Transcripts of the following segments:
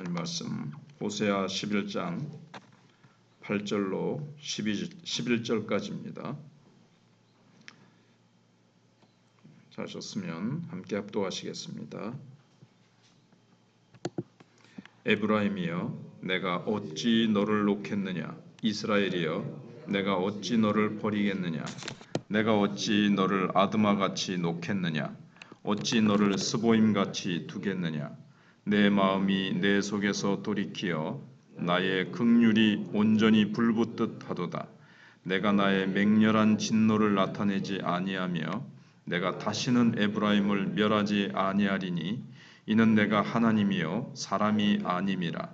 하나님 말씀 호세아 11장 8절로 11절까지입니다. 찾으셨으면 함께 합독하시겠습니다. 에브라임이여 내가 어찌 너를 놓겠느냐, 이스라엘이여 내가 어찌 너를 버리겠느냐, 내가 어찌 너를 아드마같이 놓겠느냐, 어찌 너를 스보임같이 두겠느냐. 내 마음이 내 속에서 돌이키어 나의 긍휼이 온전히 불붙듯 하도다. 내가 나의 맹렬한 진노를 나타내지 아니하며 내가 다시는 에브라임을 멸하지 아니하리니 이는 내가 하나님이요 사람이 아님이라.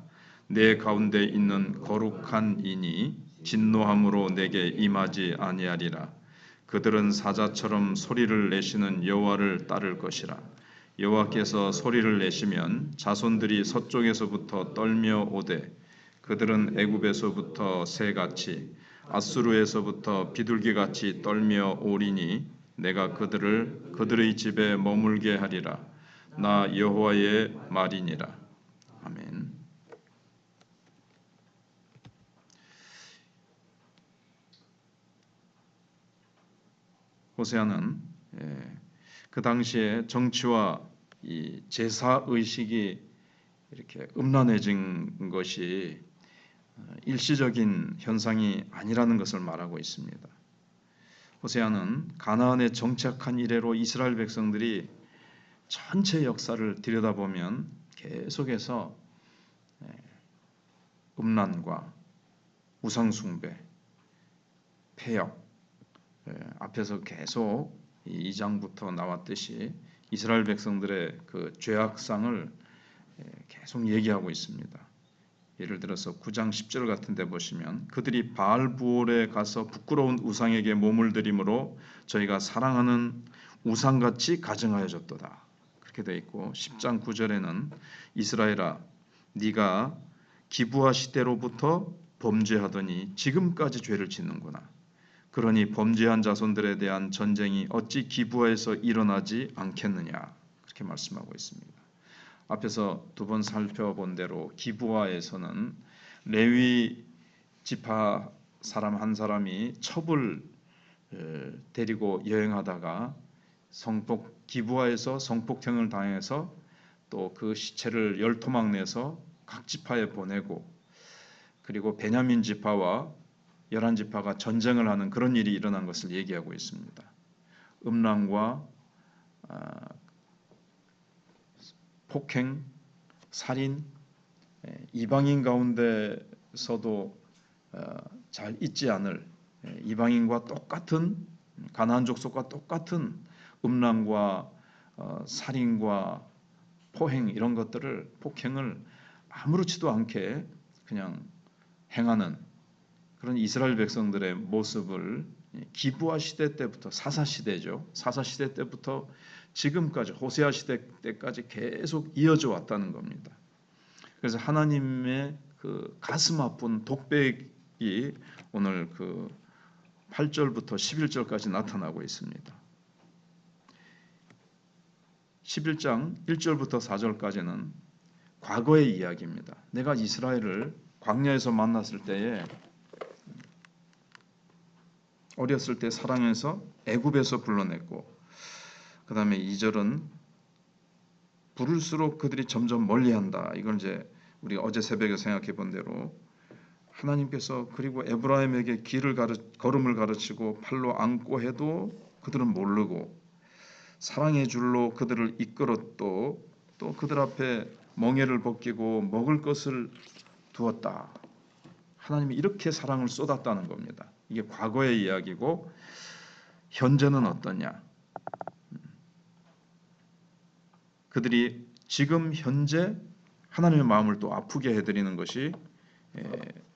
내 가운데 있는 거룩한 이니 진노함으로 내게 임하지 아니하리라. 그들은 사자처럼 소리를 내시는 여호와를 따를 것이라. 여호와께서 소리를 내시면 자손들이 서쪽에서부터 떨며 오되 그들은 애굽에서부터 새같이 아수르에서부터 비둘기같이 떨며 오리니 내가 그들을 그들의 집에 머물게 하리라. 나 여호와의 말이니라. 아멘. 호세아는 그 당시에 정치와 이 제사 의식이 이렇게 음란해진 것이 일시적인 현상이 아니라는 것을 말하고 있습니다. 호세아는 가나안에 정착한 이래로 이스라엘 백성들이 전체 역사를 들여다보면 계속해서 음란과 우상숭배, 폐역, 앞에서 계속 2장부터 나왔듯이 이스라엘 백성들의 그 죄악상을 계속 얘기하고 있습니다. 예를 들어서 9장 10절 같은 데 보시면 그들이 바알부올에 가서 부끄러운 우상에게 몸을 들임으로 저희가 사랑하는 우상같이 가증하여졌도다. 그렇게 되어 있고 10장 9절에는 이스라엘아 네가 기브아 시대로부터 범죄하더니 지금까지 죄를 짓는구나. 그러니 범죄한 자손들에 대한 전쟁이 어찌 기브아에서 일어나지 않겠느냐. 그렇게 말씀하고 있습니다. 앞에서 두 번 살펴본 대로 기브아에서는 레위 지파 사람 한 사람이 첩을 데리고 여행하다가 기브아에서 성폭행을 당해서 또 그 시체를 열토막 내서 각 지파에 보내고 그리고 베냐민 지파와 11지파가 전쟁을 하는 그런 일이 일어난 것을 얘기하고 있습니다. 음란과 폭행, 살인, 이방인 가운데서도 잘 잊지 않을 이방인과 똑같은 가나안 족속과 똑같은 음란과 살인과 포행 이런 것들을 폭행을 아무렇지도 않게 그냥 행하는 그런 이스라엘 백성들의 모습을 기브아 시대 때부터 사사 시대죠. 사사 시대 때부터 지금까지 호세아 시대 때까지 계속 이어져 왔다는 겁니다. 그래서 하나님의 그 가슴 아픈 독백이 오늘 그 8절부터 11절까지 나타나고 있습니다. 11장 1절부터 4절까지는 과거의 이야기입니다. 내가 이스라엘을 광야에서 만났을 때에 어렸을 때 사랑해서 애굽에서 불러냈고 그 다음에 2절은 부를수록 그들이 점점 멀리한다. 이걸 이제 우리가 어제 새벽에 생각해 본 대로 하나님께서 그리고 에브라임에게 걸음을 가르치고 팔로 안고 해도 그들은 모르고 사랑의 줄로 그들을 이끌었도 또 그들 앞에 멍에를 벗기고 먹을 것을 두었다. 하나님이 이렇게 사랑을 쏟았다는 겁니다. 이게 과거의 이야기고 현재는 어떠냐? 그들이 지금 현재 하나님의 마음을 또 아프게 해드리는 것이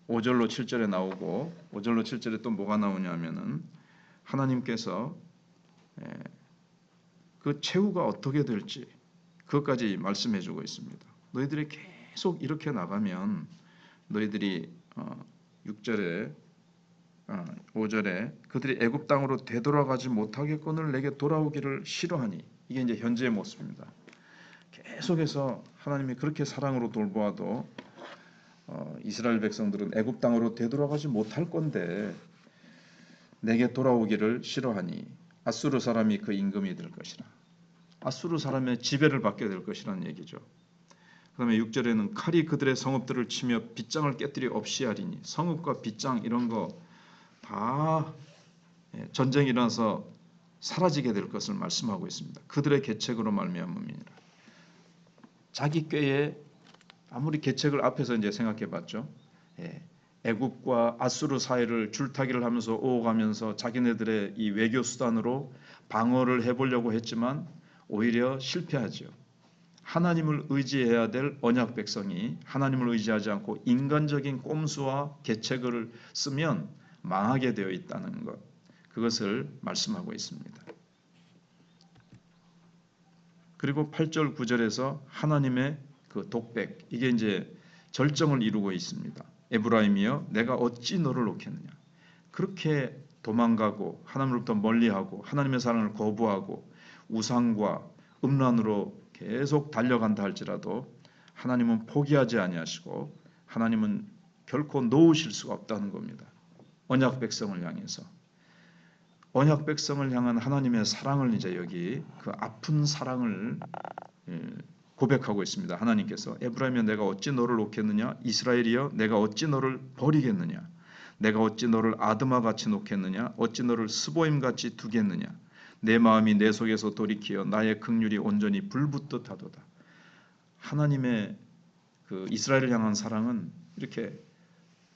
5절로 7절에 나오고 5절로 7절에 또 뭐가 나오냐면은 하나님께서 그 최후가 어떻게 될지 그것까지 말씀해주고 있습니다. 너희들이 계속 이렇게 나가면 너희들이 6절에 5절에 그들이 애굽 땅으로 되돌아가지 못하겠거늘 내게 돌아오기를 싫어하니 이게 이제 현재의 모습입니다. 계속해서 하나님이 그렇게 사랑으로 돌보아도 이스라엘 백성들은 애굽 땅으로 되돌아가지 못할 건데 내게 돌아오기를 싫어하니 아수르 사람이 그 임금이 될 것이라. 아수르 사람의 지배를 받게 될 것이라는 얘기죠. 그 다음에 6절에는 칼이 그들의 성읍들을 치며 빗장을 깨뜨리 없이 하리니, 성읍과 빗장 이런 거 다 전쟁이 일어나서 사라지게 될 것을 말씀하고 있습니다. 그들의 계책으로 말미암음이니라. 자기 꾀에 아무리 계책을 앞에서 이제 생각해봤죠. 애굽과 아수르 사이를 줄타기를 하면서 오가면서 자기네들의 이 외교 수단으로 방어를 해보려고 했지만 오히려 실패하죠. 하나님을 의지해야 될 언약 백성이 하나님을 의지하지 않고 인간적인 꼼수와 계책을 쓰면 망하게 되어 있다는 것, 그것을 말씀하고 있습니다. 그리고 8절 9절에서 하나님의 그 독백, 이게 이제 절정을 이루고 있습니다. 에브라임이여 내가 어찌 너를 놓겠느냐. 그렇게 도망가고 하나님으로부터 멀리하고 하나님의 사랑을 거부하고 우상과 음란으로 계속 달려간다 할지라도 하나님은 포기하지 아니하시고 하나님은 결코 놓으실 수가 없다는 겁니다. 언약 백성을 향해서, 언약 백성을 향한 하나님의 사랑을 이제 여기 그 아픈 사랑을 고백하고 있습니다. 하나님께서 에브라임이여 내가 어찌 너를 놓겠느냐, 이스라엘이여 내가 어찌 너를 버리겠느냐, 내가 어찌 너를 아드마같이 놓겠느냐, 어찌 너를 스보임같이 두겠느냐, 내 마음이 내 속에서 돌이키어 나의 긍휼이 온전히 불붙듯 하도다. 하나님의 그 이스라엘을 향한 사랑은 이렇게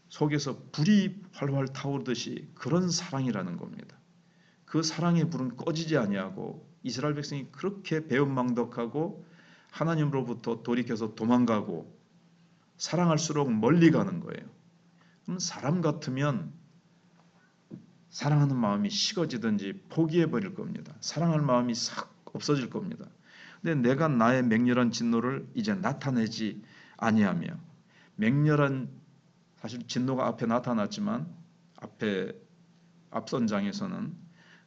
속에서 불이 활활 타오르듯이 그런 사랑이라는 겁니다. 그 사랑의 불은 꺼지지 아니하고 이스라엘 백성이 그렇게 배은망덕하고 하나님으로부터 돌이켜서 도망가고 사랑할수록 멀리 가는 거예요. 그럼 사람 같으면 사랑하는 마음이 식어지든지 포기해버릴 겁니다. 사랑할 마음이 싹 없어질 겁니다. 근데 내가 나의 맹렬한 진노를 이제 나타내지 아니하며, 맹렬한 사실 진노가 앞에 나타났지만 앞선 장에서는,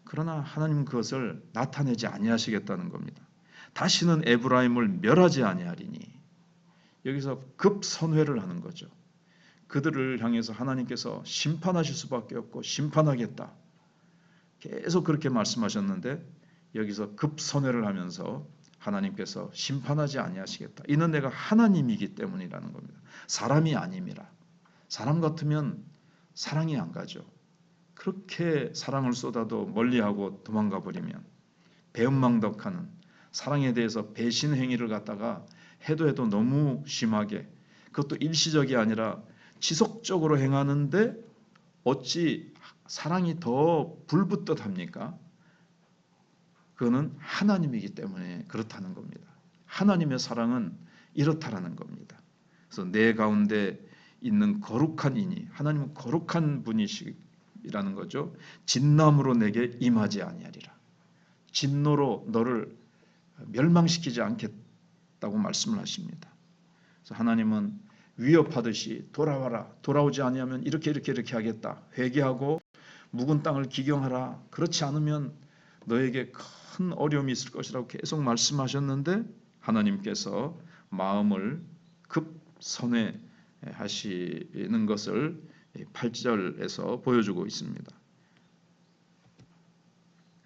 그러나 하나님은 그것을 나타내지 아니하시겠다는 겁니다. 다시는 에브라임을 멸하지 아니하리니, 여기서 급선회를 하는 거죠. 그들을 향해서 하나님께서 심판하실 수밖에 없고 심판하겠다, 계속 그렇게 말씀하셨는데 여기서 급선회를 하면서 하나님께서 심판하지 아니하시겠다. 이는 내가 하나님이기 때문이라는 겁니다. 사람이 아님이라. 사람 같으면 사랑이 안 가죠. 그렇게 사랑을 쏟아도 멀리하고 도망가 버리면, 배은망덕하는 사랑에 대해서 배신 행위를 갖다가 해도 너무 심하게, 그것도 일시적이 아니라 지속적으로 행하는데 어찌 사랑이 더 불붙듯 합니까? 그거는 하나님이기 때문에 그렇다는 겁니다. 하나님의 사랑은 이렇다라는 겁니다. 그래서 내 가운데 있는 거룩한 이니, 하나님은 거룩한 분이시라는 거죠. 진남으로 내게 임하지 아니하리라. 진노로 너를 멸망시키지 않겠다고 말씀을 하십니다. 그래서 하나님은 위협하듯이 돌아와라, 돌아오지 아니하면 이렇게 하겠다, 회개하고 묵은 땅을 기경하라, 그렇지 않으면 너에게 큰 어려움이 있을 것이라고 계속 말씀하셨는데 하나님께서 마음을 급선회하시는 것을 8절에서 보여주고 있습니다.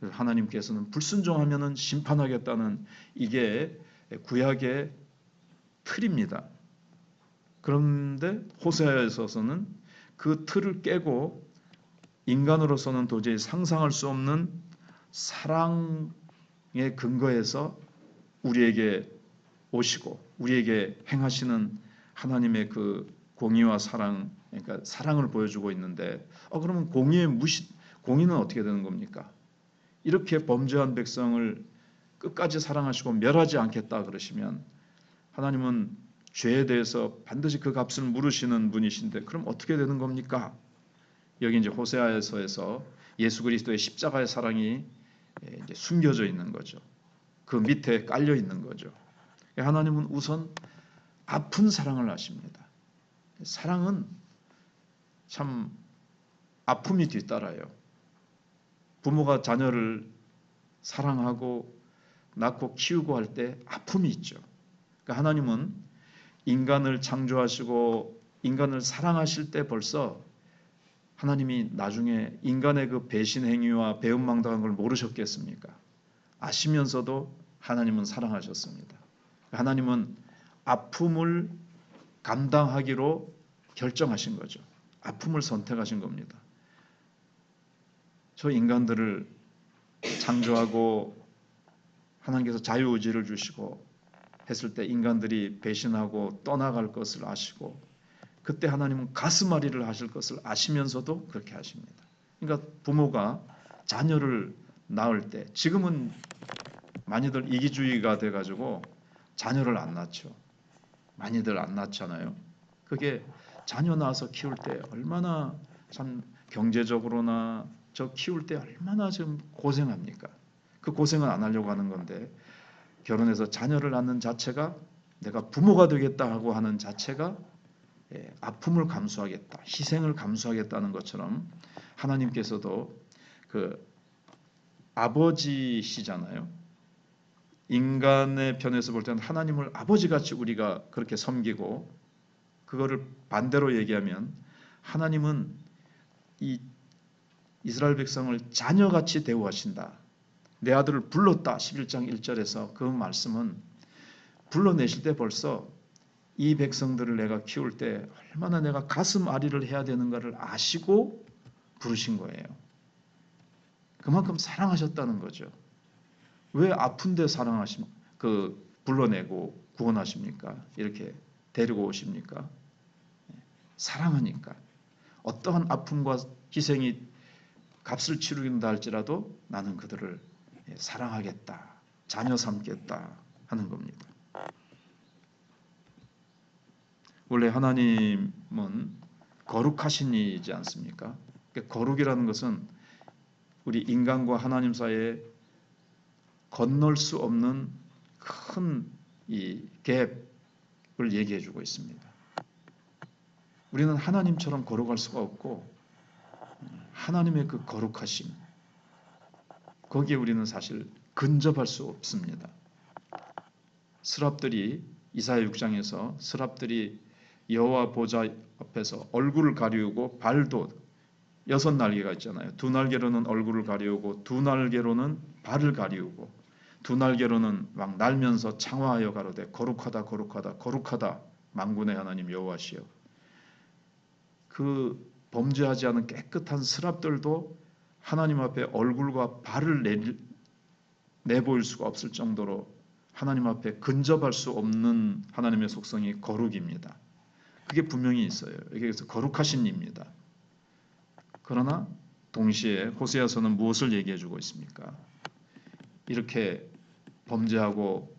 하나님께서는 불순종하면 심판하겠다는, 이게 구약의 틀입니다. 그런데 호세아에서는 그 틀을 깨고 인간으로서는 도저히 상상할 수 없는 사랑의 근거에서 우리에게 오시고 우리에게 행하시는 하나님의 그 공의와 사랑, 그러니까 사랑을 보여주고 있는데, 그러면 공의는 어떻게 되는 겁니까? 이렇게 범죄한 백성을 끝까지 사랑하시고 멸하지 않겠다 그러시면 하나님은 죄에 대해서 반드시 그 값을 물으시는 분이신데, 그럼 어떻게 되는 겁니까? 여기 이제 호세아서에서 예수 그리스도의 십자가의 사랑이 이제 숨겨져 있는 거죠. 그 밑에 깔려 있는 거죠. 하나님은 우선 아픈 사랑을 하십니다. 사랑은 참 아픔이 뒤따라요. 부모가 자녀를 사랑하고 낳고 키우고 할 때 아픔이 있죠. 그러니까 하나님은 인간을 창조하시고 인간을 사랑하실 때 벌써 하나님이 나중에 인간의 그 배신 행위와 배은망덕한 걸 모르셨겠습니까? 아시면서도 하나님은 사랑하셨습니다. 하나님은 아픔을 감당하기로 결정하신 거죠. 아픔을 선택하신 겁니다. 저 인간들을 창조하고 하나님께서 자유의지를 주시고 했을 때 인간들이 배신하고 떠나갈 것을 아시고 그때 하나님은 가슴앓이를 하실 것을 아시면서도 그렇게 하십니다. 그러니까 부모가 자녀를 낳을 때 지금은 많이들 이기주의가 돼가지고 자녀를 안 낳죠. 많이들 안 낳잖아요. 그게 자녀 낳아서 키울 때 얼마나 참 경제적으로나 저 키울 때 얼마나 좀 고생합니까? 그 고생은 안 하려고 하는 건데 결혼해서 자녀를 낳는 자체가 내가 부모가 되겠다 하고 하는 자체가 아픔을 감수하겠다, 희생을 감수하겠다는 것처럼 하나님께서도 그 아버지시잖아요. 인간의 편에서 볼 때는 하나님을 아버지같이 우리가 그렇게 섬기고 그거를 반대로 얘기하면 하나님은 이 이스라엘 백성을 자녀같이 대우하신다. 내 아들을 불렀다. 11장 1절에서 그 말씀은 불러내실 때 벌써 이 백성들을 내가 키울 때 얼마나 내가 가슴 아리를 해야 되는가를 아시고 부르신 거예요. 그만큼 사랑하셨다는 거죠. 왜 아픈데 불러내고 구원하십니까? 이렇게 데리고 오십니까? 사랑하니까. 어떠한 아픔과 희생이 값을 치르긴다 할지라도 나는 그들을 사랑하겠다. 자녀 삼겠다 하는 겁니다. 원래 하나님은 거룩하신 이지 않습니까? 거룩이라는 것은 우리 인간과 하나님 사이에 건널 수 없는 큰 이 갭을 얘기해 주고 있습니다. 우리는 하나님처럼 거룩할 수가 없고 하나님의 그 거룩하심 거기에 우리는 사실 근접할 수 없습니다. 스랍들이 이사야 6장에서 스랍들이 여호와 보좌 앞에서 얼굴을 가리우고 발도 6날개가 있잖아요. 2날개로는 얼굴을 가리우고 2날개로는 발을 가리우고 2날개로는 막 날면서 창화하여 가로되 거룩하다 거룩하다 거룩하다 만군의 하나님 여호와시여. 그 범죄하지 않은 깨끗한 스랍들도 하나님 앞에 얼굴과 발을 내보일 수가 없을 정도로 하나님 앞에 근접할 수 없는 하나님의 속성이 거룩입니다. 그게 분명히 있어요. 그래서 거룩하신 이입니다. 그러나 동시에 호세아서는 무엇을 얘기해 주고 있습니까? 이렇게 범죄하고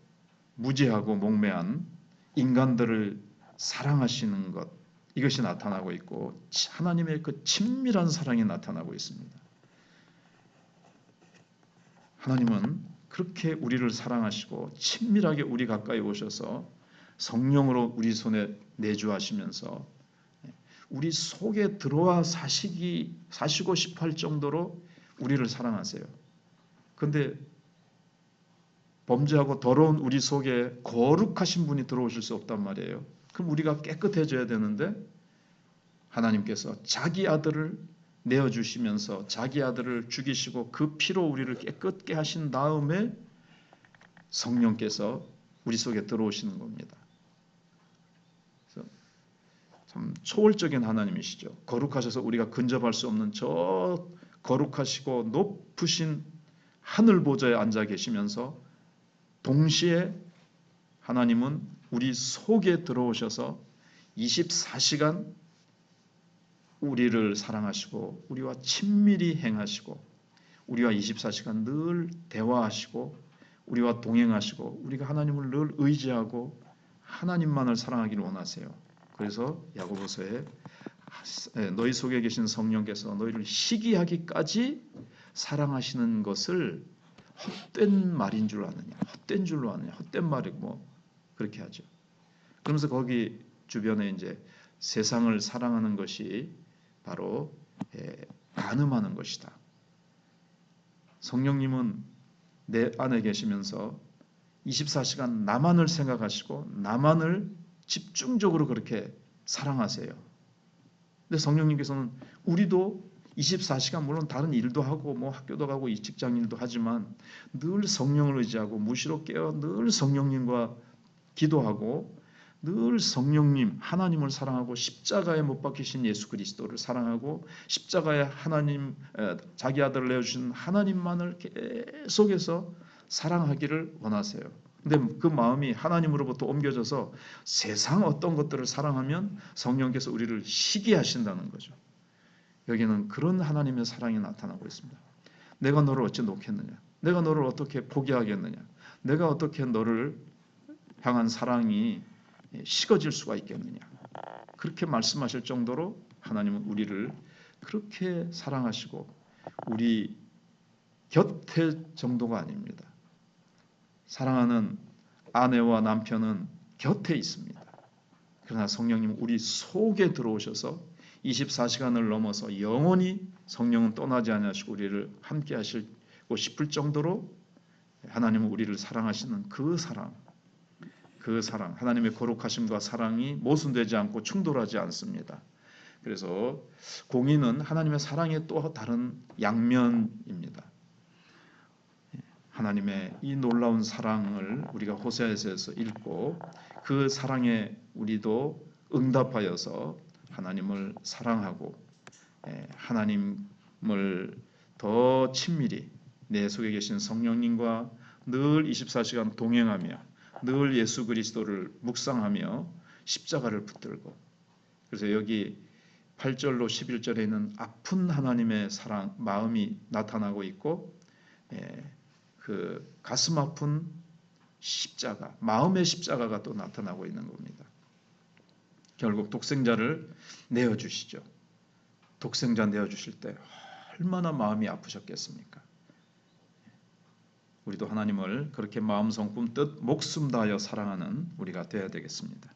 무지하고 목매한 인간들을 사랑하시는 것 이것이 나타나고 있고 하나님의 그 친밀한 사랑이 나타나고 있습니다. 하나님은 그렇게 우리를 사랑하시고 친밀하게 우리 가까이 오셔서 성령으로 우리 손에 내주하시면서 우리 속에 들어와 사시고 싶어 할 정도로 우리를 사랑하세요. 그런데 범죄하고 더러운 우리 속에 거룩하신 분이 들어오실 수 없단 말이에요. 그럼 우리가 깨끗해져야 되는데 하나님께서 자기 아들을 내어주시면서 자기 아들을 죽이시고 그 피로 우리를 깨끗게 하신 다음에 성령께서 우리 속에 들어오시는 겁니다. 그래서 참 초월적인 하나님이시죠. 거룩하셔서 우리가 근접할 수 없는 저 거룩하시고 높으신 하늘 보좌에 앉아 계시면서 동시에 하나님은 우리 속에 들어오셔서 24시간 우리를 사랑하시고 우리와 친밀히 행하시고 우리와 24시간 늘 대화하시고 우리와 동행하시고 우리가 하나님을 늘 의지하고 하나님만을 사랑하기를 원하세요. 그래서 야고보서에 너희 속에 계신 성령께서 너희를 희귀하기까지 사랑하시는 것을 헛된 말인 줄 아느냐, 헛된 줄로 아느냐, 헛된 말이 뭐 그렇게 하죠. 그러면서 거기 주변에 이제 세상을 사랑하는 것이 바로 간음하는 것이다. 성령님은 내 안에 계시면서 24시간 나만을 생각하시고 나만을 집중적으로 그렇게 사랑하세요. 근데 성령님께서는 우리도 24시간 물론 다른 일도 하고 뭐 학교도 가고 이 직장 일도 하지만 늘 성령을 의지하고 무시로 깨어 늘 성령님과 기도하고 늘 성령님 하나님을 사랑하고 십자가에 못 박히신 예수 그리스도를 사랑하고 십자가에 하나님 자기 아들을 내어주신 하나님만을 계속해서 사랑하기를 원하세요. 근데 그 마음이 하나님으로부터 옮겨져서 세상 어떤 것들을 사랑하면 성령께서 우리를 시기하신다는 거죠. 여기는 그런 하나님의 사랑이 나타나고 있습니다. 내가 너를 어찌 놓겠느냐? 내가 너를 어떻게 포기하겠느냐? 내가 어떻게 너를 향한 사랑이 식어질 수가 있겠느냐? 그렇게 말씀하실 정도로 하나님은 우리를 그렇게 사랑하시고 우리 곁에 정도가 아닙니다. 사랑하는 아내와 남편은 곁에 있습니다. 그러나 성령님은 우리 속에 들어오셔서 24시간을 넘어서 영원히 성령은 떠나지 않으시고 우리를 함께 하시고 싶을 정도로 하나님은 우리를 사랑하시는 그 사랑, 하나님의 거룩하심과 사랑이 모순되지 않고 충돌하지 않습니다. 그래서 공의는 하나님의 사랑의 또 다른 양면입니다. 하나님의 이 놀라운 사랑을 우리가 호세아서에서 읽고 그 사랑에 우리도 응답하여서 하나님을 사랑하고 하나님을 더 친밀히 내 속에 계신 성령님과 늘 24시간 동행하며 늘 예수 그리스도를 묵상하며 십자가를 붙들고 그래서 여기 8절로 11절에 있는 아픈 하나님의 사랑 마음이 나타나고 있고 그 가슴 아픈 십자가 마음의 십자가가 또 나타나고 있는 겁니다. 결국 독생자를 내어주시죠. 독생자 내어주실 때 얼마나 마음이 아프셨겠습니까? 우리도 하나님을 그렇게 마음 성품 뜻 목숨 다하여 사랑하는 우리가 되어야 되겠습니다.